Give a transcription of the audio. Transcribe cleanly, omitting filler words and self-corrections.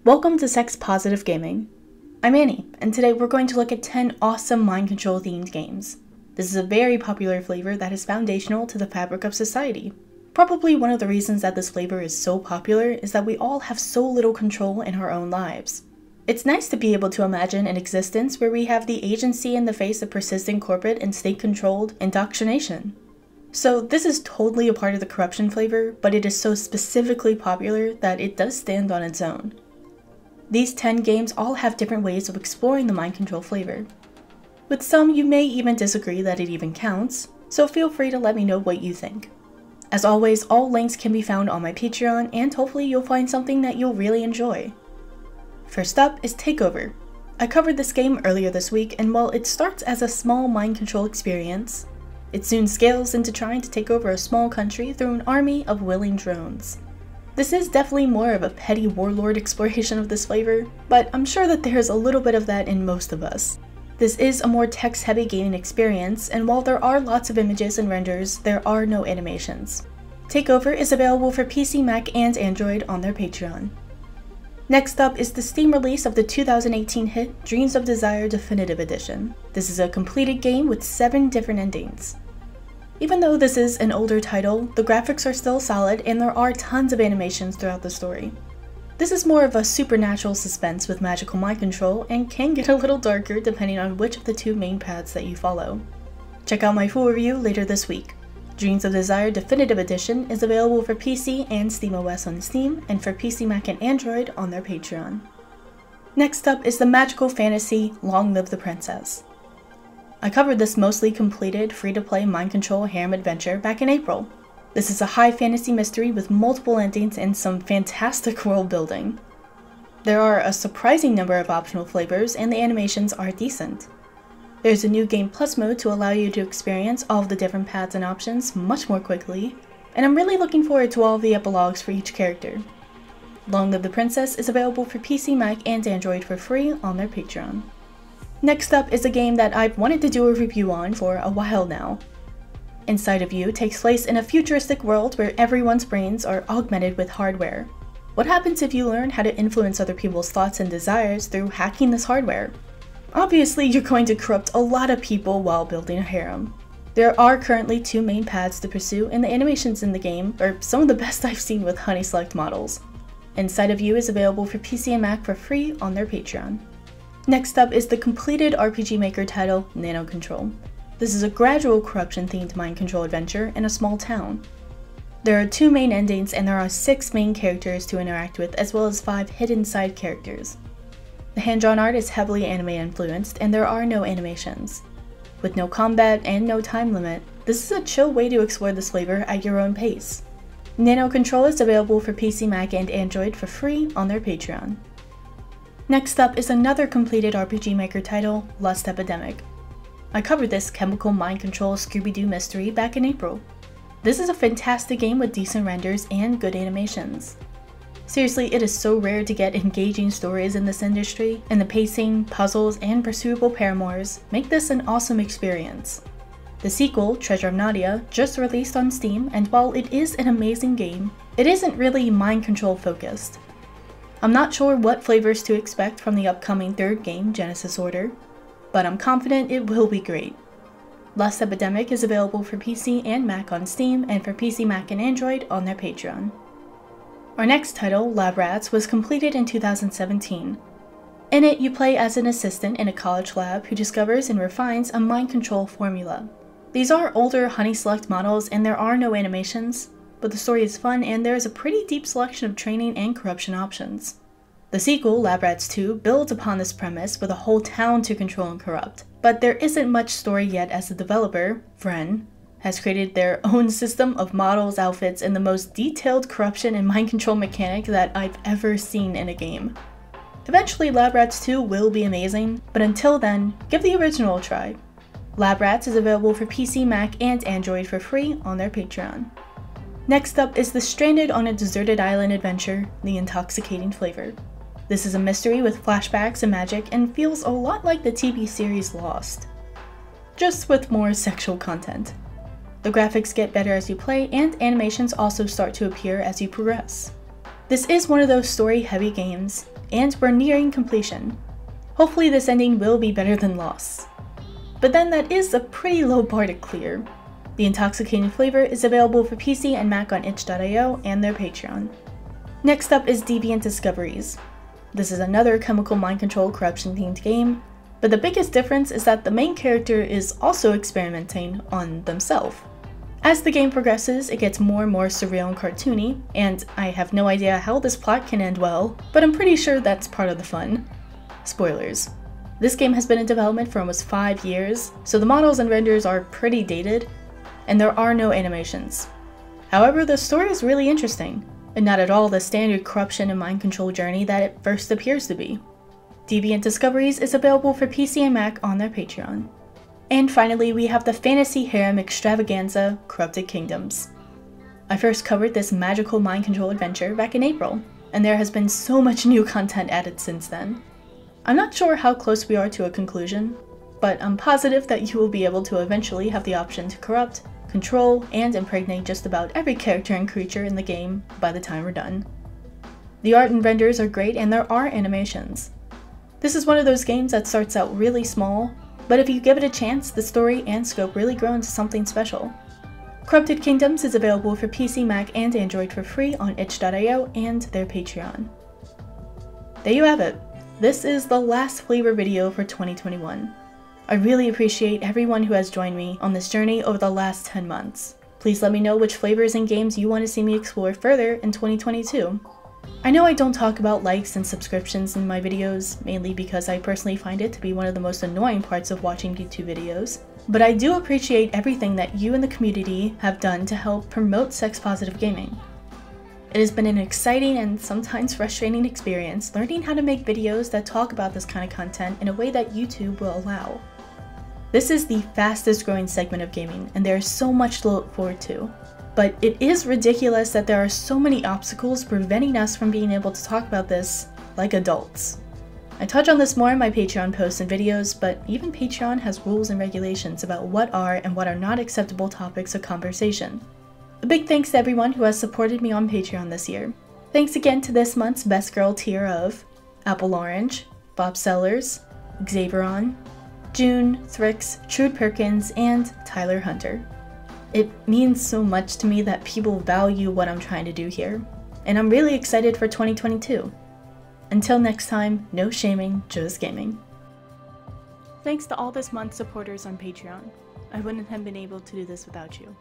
Welcome to Sex Positive Gaming. I'm Annie, and today we're going to look at 10 awesome mind control themed games. This is a very popular flavor that is foundational to the fabric of society. Probably one of the reasons that this flavor is so popular is that we all have so little control in our own lives. It's nice to be able to imagine an existence where we have the agency in the face of persistent corporate and state-controlled indoctrination. So this is totally a part of the corruption flavor, but it is so specifically popular that it does stand on its own. These 10 games all have different ways of exploring the mind control flavor. With some, you may even disagree that it even counts, so feel free to let me know what you think. As always, all links can be found on my Patreon, and hopefully you'll find something that you'll really enjoy. First up is Takeover. I covered this game earlier this week, and while it starts as a small mind control experience, it soon scales into trying to take over a small country through an army of willing drones. This is definitely more of a petty warlord exploration of this flavor, but I'm sure that there's a little bit of that in most of us. This is a more text-heavy gaming experience, and while there are lots of images and renders, there are no animations. Takeover is available for PC, Mac, and Android on their Patreon. Next up is the Steam release of the 2018 hit Dreams of Desire Definitive Edition. This is a completed game with 7 different endings. Even though this is an older title, the graphics are still solid and there are tons of animations throughout the story. This is more of a supernatural suspense with magical mind control and can get a little darker depending on which of the 2 main paths that you follow. Check out my full review later this week. Dreams of Desire Definitive Edition is available for PC and SteamOS on Steam, and for PC, Mac, and Android on their Patreon. Next up is the magical fantasy Long Live the Princess. I covered this mostly completed free-to-play mind control harem adventure back in April. This is a high fantasy mystery with multiple endings and some fantastic world building. There are a surprising number of optional flavors, and the animations are decent. There's a new Game Plus mode to allow you to experience all of the different paths and options much more quickly, and I'm really looking forward to all of the epilogues for each character. Long Live the Princess is available for PC, Mac, and Android for free on their Patreon. Next up is a game that I've wanted to do a review on for a while now. Inside of You takes place in a futuristic world where everyone's brains are augmented with hardware. What happens if you learn how to influence other people's thoughts and desires through hacking this hardware? Obviously, you're going to corrupt a lot of people while building a harem. There are currently 2 main paths to pursue, and the animations in the game are some of the best I've seen with Honey Select models. Inside of You is available for PC and Mac for free on their Patreon. Next up is the completed RPG Maker title Nano Control. This is a gradual corruption-themed mind control adventure in a small town. There are 2 main endings, and there are 6 main characters to interact with, as well as 5 hidden side characters. The hand-drawn art is heavily anime influenced, and there are no animations. With no combat and no time limit, this is a chill way to explore this flavor at your own pace. Nano Control is available for PC, Mac, and Android for free on their Patreon. Next up is another completed RPG Maker title, Lust Epidemic. I covered this chemical mind control Scooby-Doo mystery back in April. This is a fantastic game with decent renders and good animations. Seriously, it is so rare to get engaging stories in this industry, and the pacing, puzzles, and pursuable paramours make this an awesome experience. The sequel, Treasure of Nadia, just released on Steam, and while it is an amazing game, it isn't really mind control focused. I'm not sure what flavors to expect from the upcoming 3rd game, Genesis Order, but I'm confident it will be great. Lust Epidemic is available for PC and Mac on Steam, and for PC, Mac, and Android on their Patreon. Our next title, Lab Rats, was completed in 2017. In it, you play as an assistant in a college lab who discovers and refines a mind control formula. These are older Honey Select models, and there are no animations, but the story is fun and there is a pretty deep selection of training and corruption options. The sequel, Lab Rats 2, builds upon this premise with a whole town to control and corrupt, but there isn't much story yet as the developer, Vren, has created their own system of models, outfits, and the most detailed corruption and mind control mechanic that I've ever seen in a game. Eventually, Lab Rats 2 will be amazing, but until then, give the original a try. Lab Rats is available for PC, Mac, and Android for free on their Patreon. Next up is the stranded on a deserted island adventure, The Intoxicating Flavor. This is a mystery with flashbacks and magic and feels a lot like the TV series Lost, just with more sexual content. The graphics get better as you play, and animations also start to appear as you progress. This is one of those story-heavy games, and we're nearing completion. Hopefully this ending will be better than Lost. But then that is a pretty low bar to clear. The Intoxicating Flavor is available for PC and Mac on itch.io and their Patreon. Next up is Deviant Discoveries. This is another chemical mind control corruption themed game, but the biggest difference is that the main character is also experimenting on themselves. As the game progresses, it gets more and more surreal and cartoony, and I have no idea how this plot can end well, but I'm pretty sure that's part of the fun. Spoilers. This game has been in development for almost 5 years, so the models and renders are pretty dated, and there are no animations. However, the story is really interesting, and not at all the standard corruption and mind control journey that it first appears to be. Deviant Discoveries is available for PC and Mac on their Patreon. And finally, we have the fantasy harem extravaganza, Corrupted Kingdoms. I first covered this magical mind control adventure back in April, and there has been so much new content added since then. I'm not sure how close we are to a conclusion, but I'm positive that you will be able to eventually have the option to corrupt, control, and impregnate just about every character and creature in the game by the time we're done. The art and renders are great, and there are animations. This is one of those games that starts out really small, but if you give it a chance, the story and scope really grow into something special. Corrupted Kingdoms is available for PC, Mac, and Android for free on itch.io and their Patreon. There you have it. This is the last flavor video for 2021. I really appreciate everyone who has joined me on this journey over the last 10 months. Please let me know which flavors and games you want to see me explore further in 2022. I know I don't talk about likes and subscriptions in my videos, mainly because I personally find it to be one of the most annoying parts of watching YouTube videos, but I do appreciate everything that you and the community have done to help promote sex-positive gaming. It has been an exciting and sometimes frustrating experience learning how to make videos that talk about this kind of content in a way that YouTube will allow. This is the fastest growing segment of gaming, and there is so much to look forward to. But it is ridiculous that there are so many obstacles preventing us from being able to talk about this like adults. I touch on this more in my Patreon posts and videos, but even Patreon has rules and regulations about what are and what are not acceptable topics of conversation. A big thanks to everyone who has supported me on Patreon this year. Thanks again to this month's Best Girl tier of Apple Orange, Bob Sellers, Xavieron, June, Thrix, Trude Perkins, and Tyler Hunter. It means so much to me that people value what I'm trying to do here, and I'm really excited for 2022. Until next time, no shaming, just gaming. Thanks to all this month's supporters on Patreon. I wouldn't have been able to do this without you.